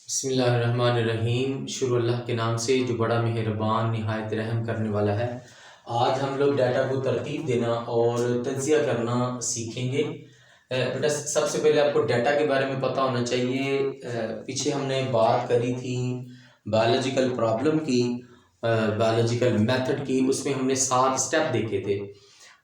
بسم اللہ الرحمن الرحیم۔ شروع اللہ کے نام سے جو بڑا مہربان نہایت رحم کرنے والا ہے۔ آج ہم لوگ ڈیٹا کو ترتیب دینا اور تجزیہ کرنا سیکھیں گے۔ بیٹا سب سے پہلے آپ کو ڈیٹا کے بارے میں پتہ ہونا چاہیے۔ پیچھے ہم نے بات کری تھی بایولوجیکل پرابلم کی، بایولوجیکل میتھڈ کی۔ اس میں ہم نے 7 سٹیپ دیکھے تھے۔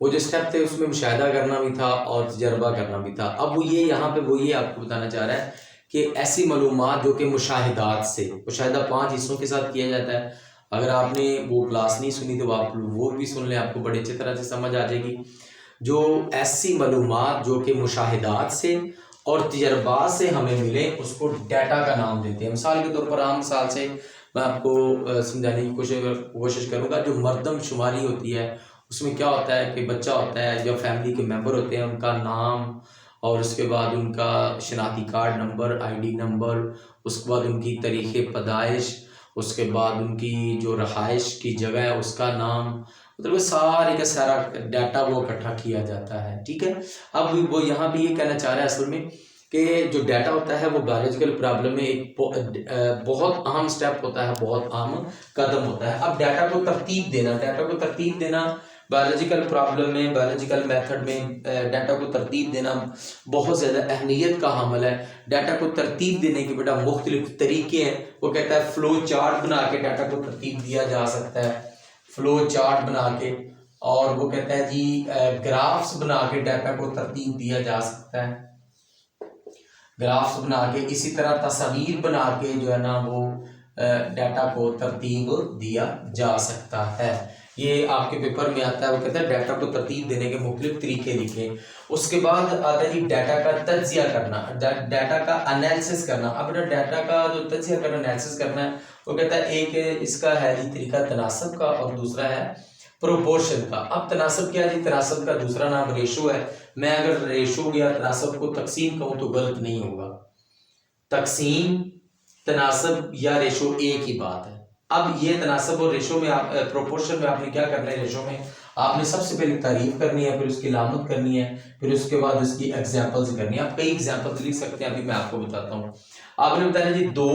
وہ جو سٹیپ تھے اس میں مشاہدہ کرنا بھی تھا اور تجربہ کرنا بھی تھا۔ اب وہ یہ یہاں پہ وہ یہ آپ کو بتانا چاہ رہا ہے کہ ایسی معلومات جو کہ مشاہدات سے، مشاہدہ 5 حصوں کے ساتھ کیا جاتا ہے۔ اگر آپ نے وہ کلاس نہیں سنی تو آپ وہ بھی سن لیں، آپ کو بڑے اچھی طرح سے سمجھ آ جائے گی۔ جو ایسی معلومات جو کہ مشاہدات سے اور تجربات سے ہمیں ملیں اس کو ڈیٹا کا نام دیتے ہیں۔ مثال کے طور پر عام مثال سے میں آپ کو سمجھانے کی کوشش کروں گا۔ جو مردم شماری ہوتی ہے اس میں کیا ہوتا ہے کہ بچہ ہوتا ہے، جو فیملی کے ممبر ہوتے ہیں ان کا نام، اور اس کے بعد ان کا شناختی card number, I D number, اس کے بعد ان کی تاریخ پیدائش، اس کے بعد ان کی جو رہائش کی جگہ ہے اس کا نام، مطلب سارے کا سارا ڈیٹا وہ اکٹھا کیا جاتا ہے۔ ٹھیک ہے، اب وہ یہاں بھی یہ کہنا چاہ رہا ہے اصل میں کہ جو ڈیٹا ہوتا ہے وہ بایولوجیکل پرابلم میں ایک بہت اہم سٹیپ ہوتا ہے، بہت اہم قدم ہوتا ہے۔ اب ڈیٹا کو ترتیب دینا بایولوجیکل پرابلم میں، بایولوجیکل میتھڈ میں ڈیٹا کو ترتیب دینا بہت زیادہ اہمیت کا حامل ہے۔ ڈیٹا کو ترتیب دینے کے بیٹا مختلف طریقے ہیں۔ وہ کہتا ہے فلو چارٹ بنا کے ڈیٹا کو ترتیب دیا جا سکتا ہے، فلو چارٹ بنا کے، اور وہ کہتا ہے جی گرافس بنا کے ڈیٹا کو ترتیب دیا جا سکتا ہے، گرافس بنا کے، اسی طرح تصاویر بنا کے جو ہے نا وہ ڈیٹا کو ترتیب دیا جا سکتا ہے۔ یہ آپ کے پیپر میں آتا ہے، وہ کہتا ہے ڈیٹا کو ترتیب دینے کے مختلف طریقے لکھیں۔ اس کے بعد آتا ہے جی ڈیٹا کا تجزیہ کرنا، ڈیٹا کا انالیسس کرنا۔ اب ڈیٹا کا جو تجزیہ کرنا، انالیسس کرنا ہے، وہ کہتا ہے ایک اس کا ہے جی طریقہ تناسب کا اور دوسرا ہے پروپورشن کا۔ اب تناسب کیا جی؟ تناسب کا دوسرا نام ریشو ہے۔ میں اگر ریشو یا تناسب کو تقسیم کہوں تو غلط نہیں ہوگا۔ تقسیم، تناسب یا ریشو ایک ہی بات ہے۔ اب یہ تناسب اور ریشو میں پروپورشن میں آپ نے کیا کرنا ہے؟ ریشو میں آپ نے سب سے پہلے تعریف کرنی ہے، پھر اس کی علامت کرنی ہے، پھر اس کے بعد اس کی ایگزامپلز کرنی ہے۔ آپ کئی ایگزامپلز لکھ سکتے ہیں، ابھی میں آپ کو بتاتا ہوں۔ آپ نے بتایا جی دو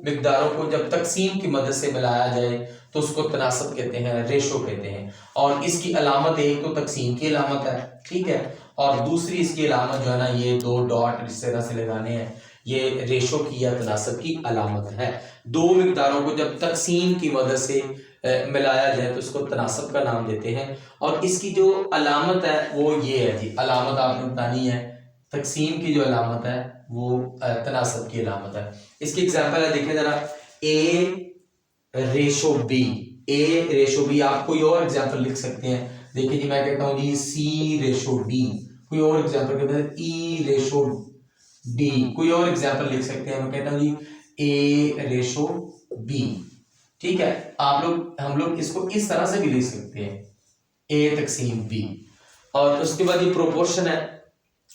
مقداروں کو جب تقسیم کی مدد سے ملایا جائے تو اس کو تناسب کہتے ہیں، ریشو کہتے ہیں، اور اس کی علامت ایک تو تقسیم کی علامت ہے، ٹھیک ہے، اور دوسری اس کی علامت جو ہے نا یہ 2 ڈاٹ اس طرح سے لگانے ہیں، یہ ریشو کی یا تناسب کی علامت ہے۔ دو مقداروں کو جب تقسیم کی مدد سے ملایا جائے تو اس کو تناسب کا نام دیتے ہیں، اور اس کی جو علامت ہے وہ یہ ہے جی، علامت آپ نے بتانی ہے، تقسیم کی جو علامت ہے وہ تناسب کی علامت ہے۔ اس کی ایگزامپل ہے، دیکھیں ذرا، A ratio B، A ratio B۔ آپ کوئی اور ایگزامپل لکھ سکتے ہیں، دیکھیں جی میں کہتا ہوں جی C ریشو D، کوئی اور ایگزامپل کہتا ہے E ریشو D، کوئی اور ایگزامپل لکھ سکتے ہیں، میں کہتا ہوں جی A ریشو B، ٹھیک ہے۔ ہم لوگ اس کو اس طرح سے بھی لکھ سکتے ہیں، A تقسیم B۔ اور اس کے بعد یہ پروپورشن ہے،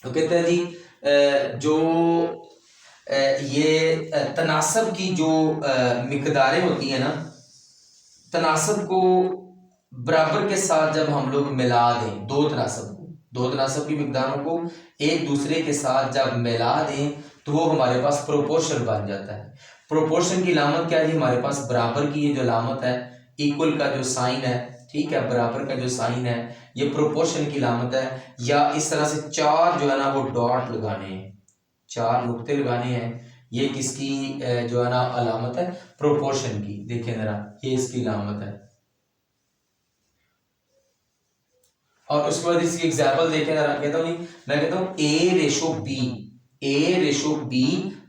وہ کہتا ہے جی جو یہ تناسب کی جو مقداریں ہوتی ہیں نا، تناسب کو برابر کے ساتھ جب ہم لوگ ملا دیں، دو تناسب کی مقداروں کو ایک دوسرے کے ساتھ جب ملا دیں تو وہ ہمارے پاس پروپورشن بن جاتا ہے۔ پروپورشن کی علامت کیا ہے جی؟ ہمارے پاس برابر کی یہ جو علامت ہے، ایکول کا جو سائن ہے، ٹھیک ہے، برابر کا جو سائن ہے یہ پروپورشن کی علامت ہے۔ یا اس طرح سے 4 جو ہے نا وہ ڈاٹ لگانے ہیں، 4 نقطے لگانے ہیں، یہ کس کی جو ہے نا علامت ہے؟ پروپورشن کی۔ دیکھیں ذرا، یہ اس کی علامت ہے۔ اور اس کے بعد اس کی ایگزامپل دیکھیں ذرا، میں کہتا ہوں A ratio B، A ratio B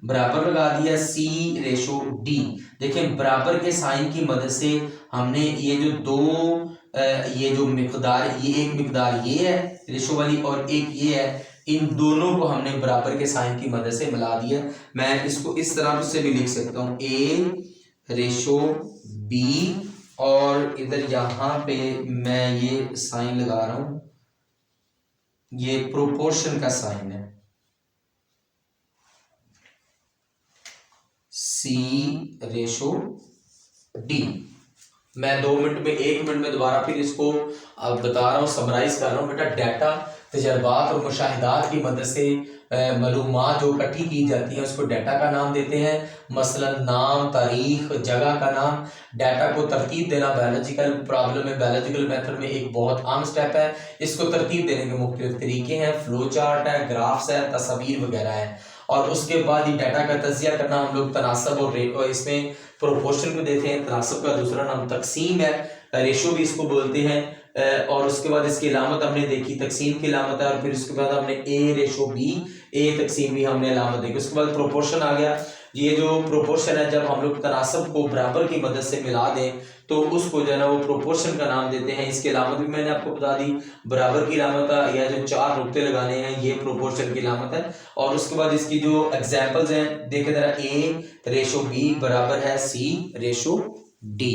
برابر لگا دیا C ریشو D۔ دیکھیں برابر کے سائن کی مدد سے ہم نے یہ جو یہ جو مقدار، یہ ایک مقدار یہ ہے ریشو والی اور ایک یہ ہے، ان دونوں کو ہم نے برابر کے سائن کی مدد سے ملا دیا۔ میں اس کو اس طرح سے بھی لکھ سکتا ہوں A ریشو B، اور ادھر یہاں پہ میں یہ سائن لگا رہا ہوں، یہ پروپورشن کا سائن ہے، C ریشو D۔ میں 2 منٹ میں 1 منٹ میں دوبارہ پھر اس کو بتا رہا ہوں، سمرائز کر رہا ہوں۔ بیٹا ڈیٹا تجربات اور مشاہدات کی مدد سے معلومات جو اکٹھی کی جاتی ہیں اس کو ڈیٹا کا نام دیتے ہیں. مثلا نام، تاریخ، جگہ کا نام. ڈیٹا کو ترتیب دینا بایولوجیکل پرابلم میں، بایولوجیکل میتھڈ میں ایک بہت عام سٹیپ ہے. اس کو ترتیب دینے کے مختلف طریقے ہیں، فلو چارٹ ہے، گرافس ہے، تصاویر وغیرہ ہے. اور اس کے بعد یہ ڈیٹا کا تجزیہ کرنا ہم لوگ تناسب اور اس میں پروپورشن کو دیتے ہیں. تناسب کا دوسرا نام تقسیم ہے، ریشو بھی اس کو بولتے ہیں. اور اس کے بعد اس کی علامت ہم نے دیکھی، تقسیم کی علامت ہے. اور پھر اس کے بعد ہم نے A/B، A تقسیم بھی ہم نے علامت دیکھی. اس کے بعد پروپورشن آ گیا. یہ جو پروپورشن ہے جب ہم لوگ تناسب کو برابر کی مدد سے ملا دیں تو اس کو جو ہے نا وہ پروپورشن کا نام دیتے ہیں. اس کی علامت بھی میں نے آپ کو بتا دی، برابر کی علامت ہے یا جو 4 نقطے لگانے ہیں یہ پروپورشن کی علامت ہے. اور اس کے بعد اس کی جو ایگزامپلز ہیں دیکھیں ذرا، A/B برابر ہے C/D.